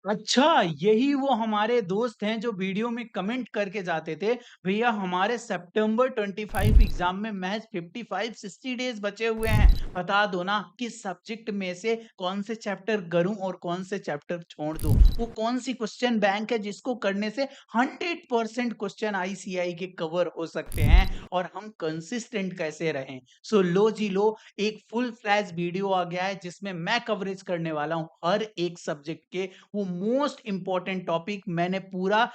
अच्छा, यही वो हमारे दोस्त हैं जो वीडियो में कमेंट करके जाते थे, भैया हमारे सितंबर 25 एग्ज़ाम में महज़ 55-60 डेज़ बचे हुए हैं। बता दो ना किस सब्जेक्ट में से कौन से चैप्टर करूँ और कौन से चैप्टर छोड़ दूँ? वो कौन-सी क्वेश्चन बैंक है जिसको करने से 100% क्वेश्चन आईसीएआई के कवर हो सकते हैं और हम कंसिस्टेंट कैसे रहें? सो लो जी लो, एक फुल फ्लैश वीडियो आ गया है जिसमें मैं कवरेज करने वाला हूँ हर एक सब्जेक्ट के वो मोस्ट इम्पोर्टेंट टॉपिक मैंने पूरा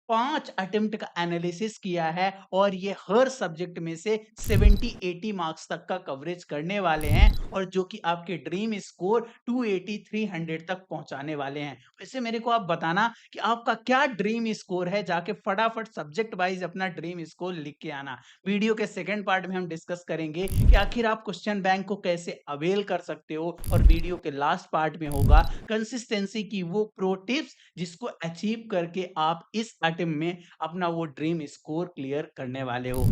5 अटेम्प्ट का एनालिसिस किया है और ये हर सब्जेक्ट में से 70-80 मार्क्स तक का कवरेज करने वाले हैं और जो कि आपके ड्रीम स्कोर 280-300 तक पहुंचाने वाले हैं। वैसे मेरे को आप बताना कि आपका क्या ड्रीम स्कोर है, जाके फटाफट सब्जेक्ट वाइज अपना ड्रीम स्कोर लिख के आना। वीडियो के सेकंड पार्ट में हम डिस्कस करेंगे कि आखिर आप क्वेश्चन बैंक को कैसे अवेल कर सकते हो और वीडियो के लास्ट पार्ट में होगा कंसिस्टेंसी की वो प्रो टिप्स जिसको अचीव करके आप इस अटेम्प्ट में अपना वो ड्रीम स्कोर क्लियर करने वाले हो।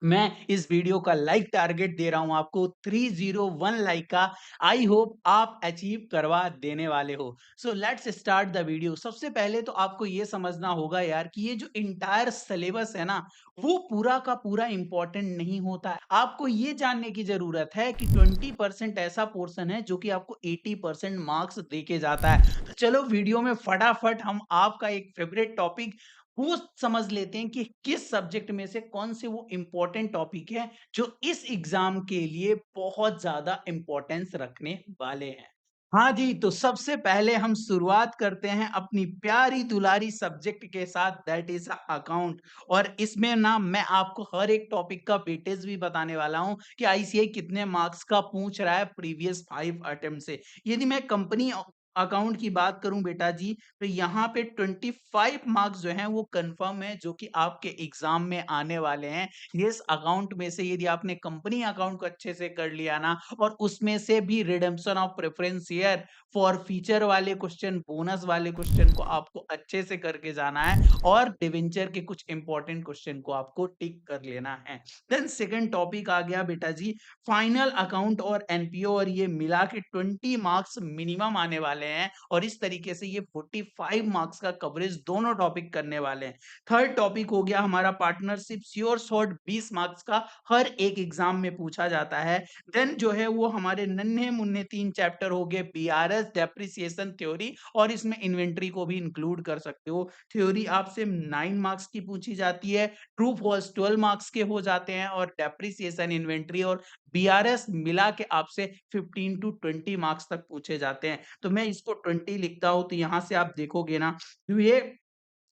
मैं इस वीडियो का लाइक टारगेट दे रहा हूं आपको 301 लाइक का। आई होप आप अचीव करवा देने वाले हो। So let's start the video. सबसे पहले तो आपको ये समझना होगा यार कि ये जो इंटायर सिलेबस है ना, वो पूरा का पूरा इंपॉर्टेंट नहीं होता है। आपको ये जानने की जरूरत है कि 20% ऐसा पोर्शन है जो कि आपको 80% मार्क्स देके जाता है। तो चलो वीडियो में फटाफट हम आपका एक फेवरेट टॉपिक वो समझ लेते हैं कि किस सब्जेक्ट में से कौन से वो इंपॉर्टेंट टॉपिक है जो इस एग्जाम के लिए बहुत ज्यादा इंपॉर्टेंस रखने वाले हैं। हाँ जी, तो सबसे पहले हम शुरुआत करते हैं अपनी प्यारी दुलारी सब्जेक्ट के साथ, दैट इज अकाउंट। और इसमें ना मैं आपको हर एक टॉपिक का वेटेज भी बताने वाला हूँ कि आईसीआई कितने मार्क्स का पूछ रहा है प्रीवियस 5 अटेम्प्ट से। यदि मैं कंपनी अकाउंट की बात करूं बेटा जी, तो यहाँ पे 25 मार्क्स जो हैं वो कंफर्म है जो कि आपके एग्जाम में आने वाले हैं। इस अकाउंट में से यदि आपने कंपनी अकाउंट को अच्छे से कर लिया ना और उसमें से भी redemption of preference share for feature वाले क्वेश्चन, बोनस वाले क्वेश्चन को आपको अच्छे से करके जाना है और डिवेंचर के कुछ इंपॉर्टेंट क्वेश्चन को आपको टिक कर लेना है। देन सेकंड टॉपिक आ गया बेटा जी, फाइनल अकाउंट और एनपीओ, और ये मिला के 20 मार्क्स मिनिमम आने वाले हैं और इस तरीके से ये 45 मार्क्स का कवरेज दोनों टॉपिक करने वाले हैं। थर्ड टॉपिक हो गया हमारा पार्टनरशिप श्योर शॉर्ट, 20 मार्क्स का हर एक एग्जाम में पूछा जाता है। देन जो है वो हमारे नन्हे मुन्ने 3 चैप्टर हो गए, बीआरएस, डेप्रिसिएशन थ्योरी, और इसमें इन्वेंट्री को भी इंक्लूड कर सकते हो। थ्योरी आपसे 9 मार्क्स की पूछी जाती है, ट्रू फॉल्स 12 मार्क्स के हो जाते हैं और डेप्रिसिएशन, इन्वेंट्री और बीआरएस मिला के आपसे 15 टू 20 मार्क्स तक पूछे जाते हैं। तो मैं इसको 20 लिखता हूं, तो यहां से आप देखोगे ना, तो ये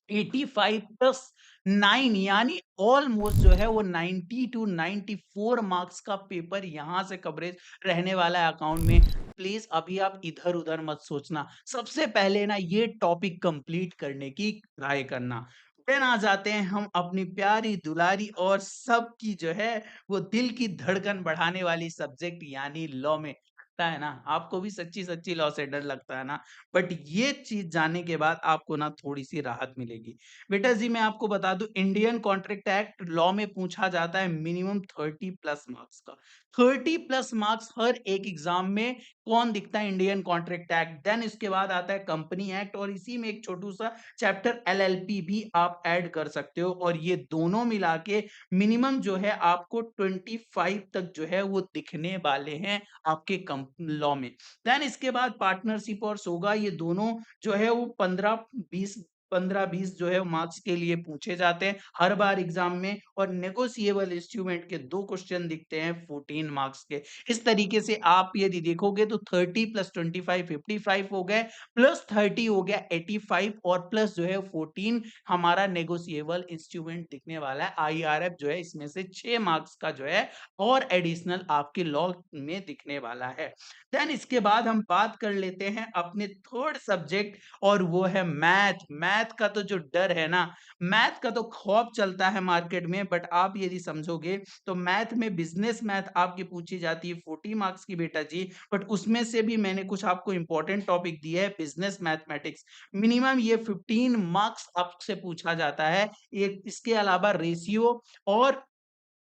85 प्लस 9 यानी ऑलमोस्ट जो है वो 90 टू 94 मार्क्स का पेपर यहां से कवरेज रहने वाला है अकाउंट में। प्लीज अभी आप इधर उधर मत सोचना, सबसे पहले ना ये टॉपिक कंप्लीट करने की ट्राई करना। देन आ जाते हैं हम अपनी प्यारी दुलारी और सबकी जो है वो दिल की धड़कन बढ़ाने वाली सब्जेक्ट यानी लॉ में। लगता है ना आपको भी सच्ची सच्ची लॉ से डर लगता है ना, बट ये चीज जानने के बाद आपको ना थोड़ी सी राहत मिलेगी। बेटा जी मैं आपको बता दूं, इंडियन कॉन्ट्रैक्ट एक्ट लॉ में पूछा जाता है मिनिमम 30 प्लस मार्क्स का। 30 प्लस मार्क्स हर एक एग्जाम में कौन दिखता है? Indian contract act. देन इसके बाद आता है कंपनी एक्ट और इसी में एक छोटू सा चैप्टर एलएलपी भी आप ऐड कर सकते हो, और ये दोनों मिला के मिनिमम जो है आपको 25 तक जो है वो दिखने वाले हैं आपके लॉ में। देन इसके बाद पार्टनरशिप और सोगा, ये दोनों जो है वो 15-20 जो है मार्क्स के लिए पूछे जाते हैं हर बार एग्जाम में, और नेगोशिएबल इंस्ट्रूमेंट के 2 क्वेश्चन दिखते हैं 14 मार्क्स के। इस तरीके से आप यदि देखोगे तो 30 प्लस 25 55 हो गए, प्लस 30 हो गया 85, और प्लस जो है 14 हमारा नेगोशिएबल इंस्ट्रूमेंट दिखने वाला है आईआरएफ, जो है इसमें से 6 मार्क्स का जो है और एडिशनल आपके लॉ में दिखने वाला है। देन इसके बाद हम बात कर लेते हैं अपने थर्ड सब्जेक्ट, और वो है मैथ। मैथ का तो जो डर है ना, मैथ का तो खौफ चलता है मार्केट में, बट आप यदि समझोगे तो मैथ में बिजनेस मैथ आपकी पूछी जाती है 40 मार्क्स की बेटा जी, बट उसमें से भी मैंने कुछ आपको इंपॉर्टेंट टॉपिक दिए है बिजनेस मैथमेटिक्स, मिनिमम ये 15 मार्क्स आपसे पूछा जाता है। एक इसके अलावा रेशियो और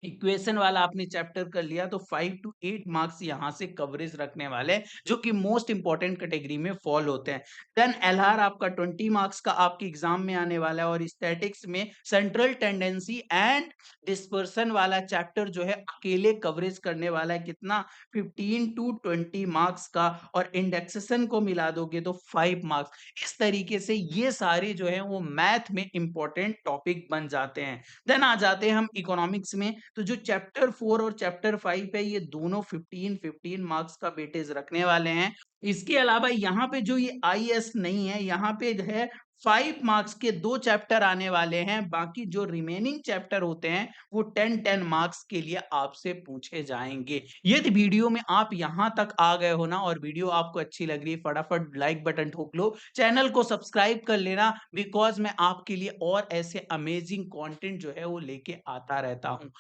इक्वेशन वाला आपने चैप्टर कर लिया तो 5 टू 8 मार्क्स यहाँ से कवरेज रखने वाले हैं, जो कि मोस्ट इंपॉर्टेंट कैटेगरी में फॉल होते हैं। देन एलआर आपका 20 मार्क्स का आपके एग्जाम में आने वाला है, और स्टैटिक्स में सेंट्रल टेंडेंसी एंड डिस्पर्सन वाला चैप्टर जो है अकेले कवरेज करने वाला है, कितना 15 टू 20 मार्क्स का, और इंडेक्सेशन को मिला दोगे तो 5 मार्क्स। इस तरीके से ये सारे जो है वो मैथ में इंपॉर्टेंट टॉपिक बन जाते हैं। देन आ जाते हैं हम इकोनॉमिक्स में, तो जो चैप्टर 4 और चैप्टर 5 है ये दोनों 15-15 मार्क्स का वेटेज रखने वाले हैं। इसके अलावा यहाँ पे जो ये आईएएस नहीं है, यहाँ पे जो है 5 मार्क्स के 2 चैप्टर आने वाले हैं, बाकी जो रिमेनिंग चैप्टर होते हैं वो 10-10 मार्क्स के लिए आपसे पूछे जाएंगे। यदि वीडियो में आप यहाँ तक आ गए हो ना और वीडियो आपको अच्छी लग रही है, फटाफट लाइक बटन ठोक लो, चैनल को सब्सक्राइब कर लेना, बिकॉज मैं आपके लिए और ऐसे अमेजिंग कंटेंट जो है वो लेके आता रहता हूँ।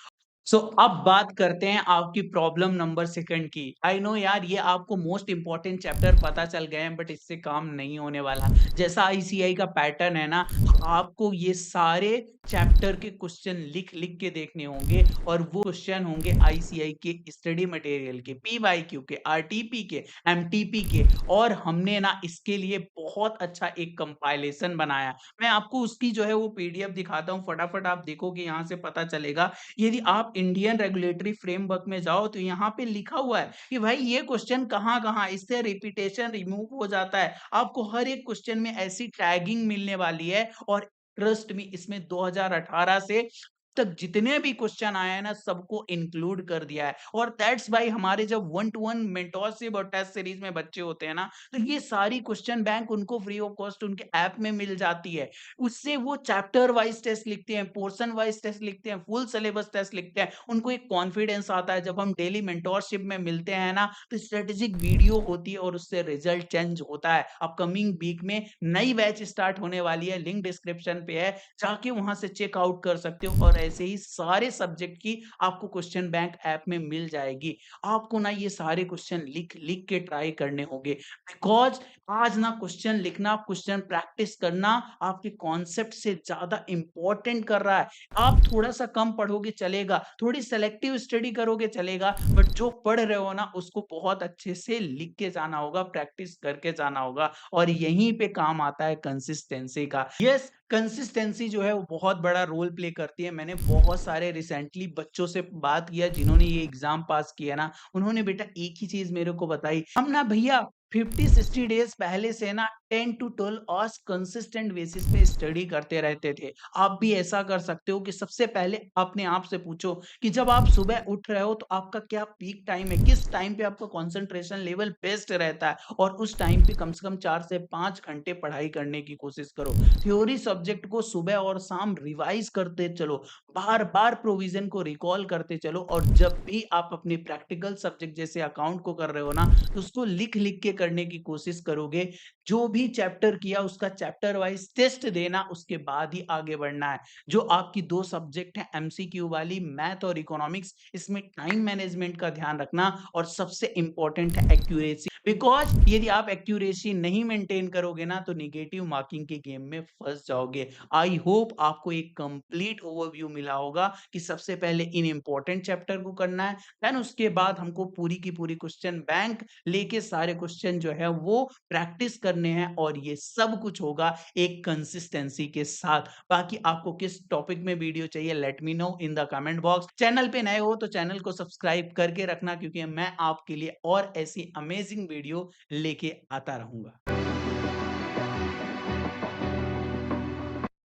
अब बात करते हैं आपकी प्रॉब्लम नंबर सेकंड की। आई नो यार, ये आपको मोस्ट इंपॉर्टेंट चैप्टर पता चल गए हैं, बट इससे काम नहीं होने वाला। जैसा आईसीआई का पैटर्न है ना, तो आपको ये सारे चैप्टर के क्वेश्चन लिख लिख के देखने होंगे, और वो क्वेश्चन होंगे आईसीआई के स्टडी मटेरियल के, पीवाईक्यू के, आरटीपी के, एमटीपी के, और हमने ना इसके लिए बहुत अच्छा एक कंपाइलेशन बनाया। मैं आपको उसकी जो है वो पीडीएफ दिखाता हूँ, फटाफट आप देखोगे, यहाँ से पता चलेगा। यदि आप इंडियन रेगुलेटरी फ्रेमवर्क में जाओ तो यहाँ पे लिखा हुआ है कि भाई ये क्वेश्चन कहाँ-कहाँ, इससे रिपीटेशन रिमूव हो जाता है। आपको हर एक क्वेश्चन में ऐसी टैगिंग मिलने वाली है, और ट्रस्ट मी, इसमें 2018 से तक जितने भी क्वेश्चन आए हैं ना, सबको इंक्लूड कर दिया है। और दैट्स व्हाई हमारे जब 1 टू 1 मेंटरशिप और टेस्ट सीरीज में बच्चे होते हैं ना, तो ये सारी क्वेश्चन बैंक उनको फ्री ऑफ कॉस्ट उनके ऐप में मिल जाती है। उससे वो चैप्टर वाइज टेस्ट लिखते हैं, पोर्शन वाइज टेस्ट लिखते हैं, फुल सिलेबस टेस्ट लिखते हैं। उनको एक कॉन्फिडेंस आता है। जब हम डेली मेंटोरशिप में मिलते हैं ना, तो स्ट्रेटेजिक वीडियो होती है और उससे रिजल्ट चेंज होता है। अपकमिंग वीक में नई बैच स्टार्ट होने वाली है, लिंक डिस्क्रिप्शन पे है, जाके वहां से चेक आउट कर सकते हो, और ऐसे ही सारे सब्जेक्ट की आपको क्वेश्चन बैंक ऐप में मिल जाएगी। आपको ना ये सारे क्वेश्चन लिख लिख के ट्राई करने होंगे, बिकॉज आज ना क्वेश्चन लिखना, क्वेश्चन प्रैक्टिस करना आपके कॉन्सेप्ट से ज्यादा इंपॉर्टेंट कर रहा है। आप थोड़ा सा कम पढ़ोगे चलेगा, थोड़ी सेलेक्टिव स्टडी करोगे चलेगा, बट जो पढ़ रहे हो ना उसको बहुत अच्छे से लिख के जाना होगा, प्रैक्टिस करके जाना होगा, और यहीं पे काम आता है कंसिस्टेंसी का। यस, कंसिस्टेंसी जो है वो बहुत बड़ा रोल प्ले करती है। मैंने बहुत सारे रिसेंटली बच्चों से बात किया जिन्होंने ये एग्जाम पास किया ना, उन्होंने बेटा एक ही चीज मेरे को बताई, हम ना भैया 50-60 डेज पहले से ना 10 टू 12 आवर्स कंसिस्टेंट बेसिस पे स्टडी करते रहते थे। आप भी ऐसा कर सकते हो कि सबसे पहले अपने आप से पूछो कि जब आप सुबह उठ रहे हो तो आपका क्या पीक टाइम है, किस टाइम पे आपका कंसंट्रेशन लेवल बेस्ट रहता है, और उस टाइम पे कम से कम 4 से 5 घंटे पढ़ाई करने की कोशिश करो। थ्योरी सब्जेक्ट को सुबह और शाम रिवाइज करते चलो, बार-बार प्रोविजन को रिकॉल करते चलो, और जब भी आप अपने प्रैक्टिकल सब्जेक्ट जैसे अकाउंट को कर रहे हो ना, तो उसको लिख-लिख के करने की कोशिश करोगे। जो भी चैप्टर किया उसका चैप्टर वाइज टेस्ट देना, उसके बाद ही आगे बढ़ना है। जो आपकी 2 सब्जेक्ट हैं एमसीक्यू वाली, मैथ और इकोनॉमिक्स, इसमें टाइम मैनेजमेंट का ध्यान रखना, और सबसे इंपॉर्टेंट है एक्यूरेसी, बिकॉज़ यदि आप एक्यूरेसी नहीं मेंटेन करोगे ना, तो नेगेटिव मार्किंग के गेम में फँस जाओगे। आई होप आपको एक कंप्लीट ओवरव्यू मिला होगा कि सबसे पहले इन इंपॉर्टेंट चैप्टर को करना है, देन उसके बाद हमको पूरी की पूरी क्वेश्चन बैंक लेके सारे क्वेश्चन जो है वो प्रैक्टिस करने हैं, और ये सब कुछ होगा एक कंसिस्टेंसी के साथ। बाकी आपको किस टॉपिक में वीडियो चाहिए, let me know in the comment box. Channel पे नए हो तो चैनल को सब्सक्राइब करके रखना, क्योंकि मैं आपके लिए और ऐसी अमेजिंग वीडियो लेके आता रहूंगा।